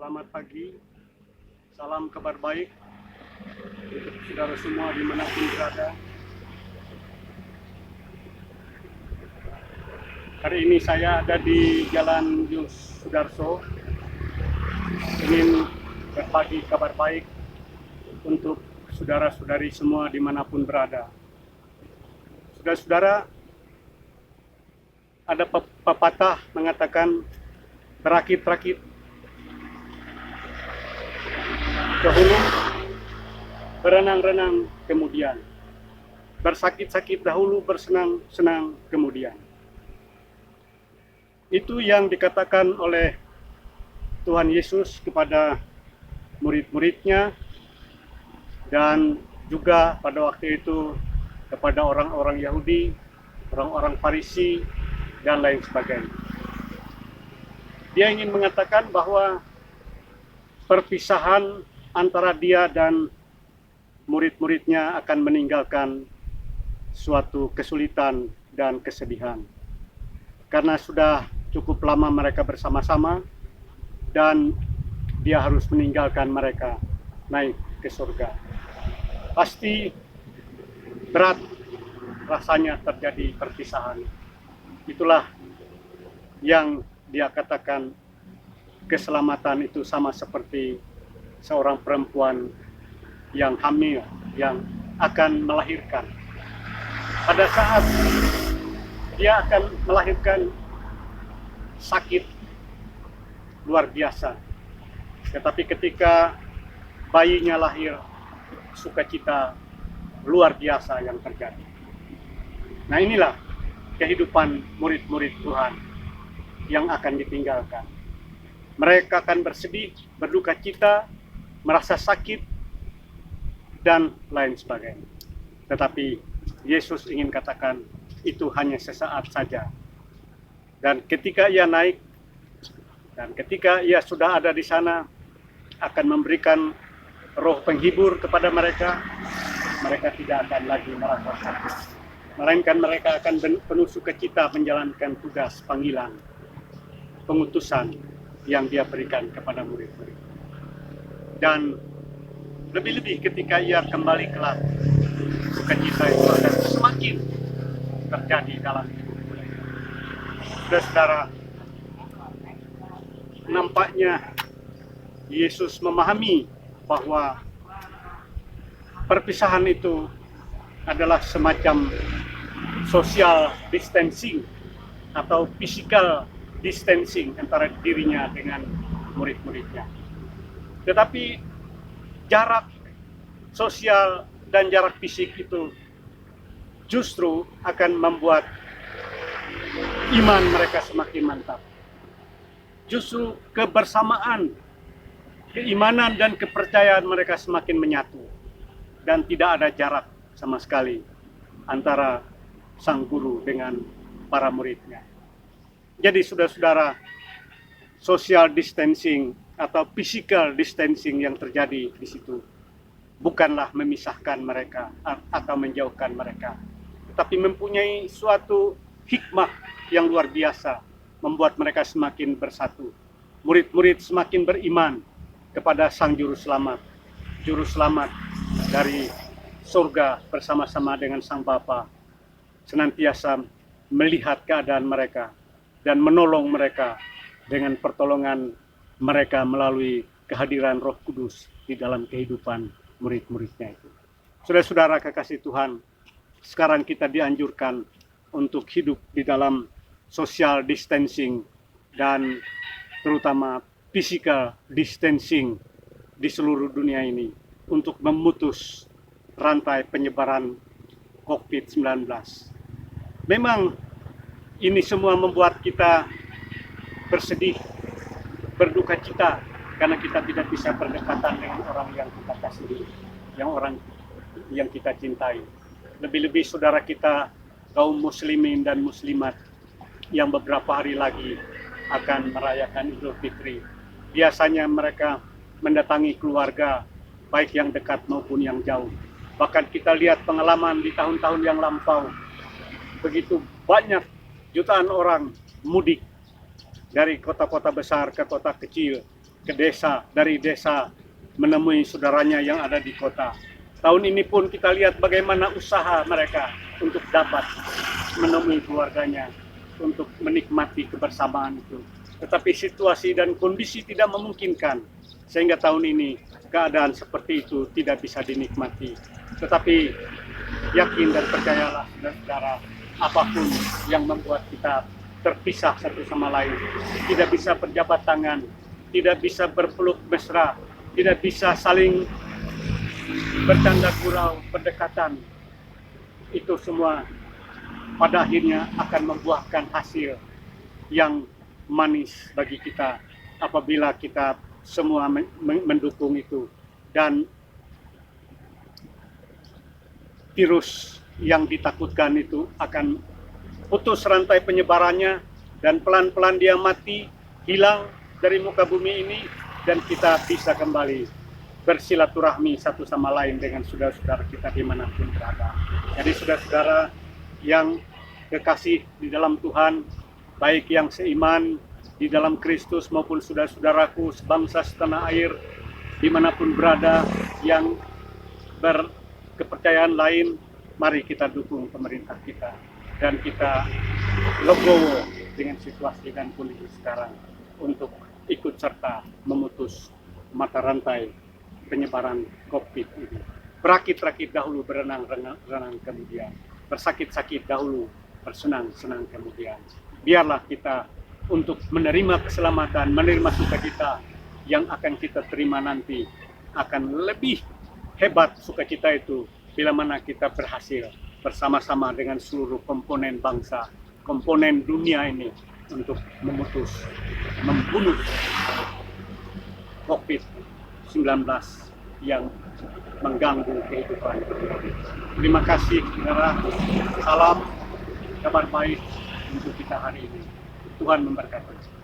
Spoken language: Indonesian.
Selamat pagi, salam kabar baik untuk saudara semua dimanapun berada. Hari ini saya ada di Jalan Yus Sudarso, ingin berbagi kabar baik untuk saudara-saudari semua dimanapun berada. Saudara-saudara, ada pepatah mengatakan berakit-rakit dahulu, berenang-renang kemudian, bersakit-sakit dahulu, bersenang-senang kemudian. Itu yang dikatakan oleh Tuhan Yesus kepada murid-muridnya, dan juga pada waktu itu kepada orang-orang Yahudi, orang-orang Farisi, dan lain sebagainya. Dia ingin mengatakan bahwa perpisahan antara dia dan murid-muridnya akan meninggalkan suatu kesulitan dan kesedihan. Karena sudah cukup lama mereka bersama-sama dan dia harus meninggalkan mereka naik ke surga. Pasti berat rasanya terjadi perpisahan. Itulah yang dia katakan, keselamatan itu sama seperti seorang perempuan yang hamil, yang akan melahirkan. Pada saat dia akan melahirkan, sakit luar biasa. Tetapi ketika bayinya lahir, sukacita luar biasa yang terjadi. Nah, inilah kehidupan murid-murid Tuhan yang akan ditinggalkan. Mereka akan bersedih, berduka cita, merasa sakit, dan lain sebagainya. Tetapi Yesus ingin katakan, itu hanya sesaat saja. Dan ketika ia naik, dan ketika ia sudah ada di sana, akan memberikan roh penghibur kepada mereka, mereka tidak akan lagi merasa sakit. Melainkan mereka akan penuh sukacita menjalankan tugas panggilan, pengutusan yang dia berikan kepada murid-murid. Dan lebih-lebih ketika ia kembali kelak, sukacita itu akan semakin terjadi dalam hidup mereka. Saudara-saudara, nampaknya Yesus memahami bahwa perpisahan itu adalah semacam social distancing atau physical distancing antara dirinya dengan murid-muridnya. Tetapi jarak sosial dan jarak fisik itu justru akan membuat iman mereka semakin mantap. Justru kebersamaan, keimanan dan kepercayaan mereka semakin menyatu, dan tidak ada jarak sama sekali antara sang guru dengan para muridnya. Jadi saudara-saudara, social distancing atau physical distancing yang terjadi di situ bukanlah memisahkan mereka atau menjauhkan mereka, tetapi mempunyai suatu hikmah yang luar biasa, membuat mereka semakin bersatu. Murid-murid semakin beriman kepada Sang Juru Selamat dari surga bersama-sama dengan Sang Bapa, senantiasa melihat keadaan mereka dan menolong mereka dengan pertolongan mereka melalui kehadiran Roh Kudus di dalam kehidupan murid-muridnya itu. Saudara-saudara kekasih Tuhan, sekarang kita dianjurkan untuk hidup di dalam social distancing dan terutama physical distancing di seluruh dunia ini untuk memutus rantai penyebaran COVID-19. Memang ini semua membuat kita bersedih, berduka cita, karena kita tidak bisa berdekatan dengan orang yang kita kasihi, orang yang kita cintai. Lebih-lebih saudara kita, kaum muslimin dan muslimat, yang beberapa hari lagi akan merayakan Idul Fitri. Biasanya mereka mendatangi keluarga, baik yang dekat maupun yang jauh. Bahkan kita lihat pengalaman di tahun-tahun yang lampau, begitu banyak jutaan orang mudik dari kota-kota besar ke kota kecil ke desa, dari desa menemui saudaranya yang ada di kota. Tahun ini pun kita lihat bagaimana usaha mereka untuk dapat menemui keluarganya, untuk menikmati kebersamaan itu. Tetapi situasi dan kondisi tidak memungkinkan, sehingga tahun ini keadaan seperti itu tidak bisa dinikmati. Tetapi yakin dan percayalah saudara, apapun yang membuat kita terpisah satu sama lain, tidak bisa berjabat tangan, tidak bisa berpeluk mesra, tidak bisa saling bercanda gurau, berdekatan, itu semua pada akhirnya akan membuahkan hasil yang manis bagi kita apabila kita semua mendukung itu, dan virus yang ditakutkan itu akan putus rantai penyebarannya dan pelan-pelan dia mati, hilang dari muka bumi ini, dan kita bisa kembali bersilaturahmi satu sama lain dengan saudara-saudara kita dimanapun berada. Jadi saudara-saudara yang kekasih di dalam Tuhan, baik yang seiman di dalam Kristus maupun saudara-saudaraku sebangsa setanah air dimanapun berada yang berkepercayaan lain, mari kita dukung pemerintah kita dan kita legowo dengan situasi dan kondisi sekarang untuk ikut serta memutus mata rantai penyebaran COVID ini. Berakit-rakit dahulu, berenang-renang kemudian, bersakit-sakit dahulu, bersenang-senang kemudian. Biarlah kita untuk menerima keselamatan, menerima sukacita yang akan kita terima nanti, akan lebih hebat sukacita itu bila mana kita berhasil bersama-sama dengan seluruh komponen bangsa, komponen dunia ini untuk memutus, membunuh COVID-19 yang mengganggu kehidupan. Terima kasih saudara, salam kabar baik untuk kita hari ini. Tuhan memberkati.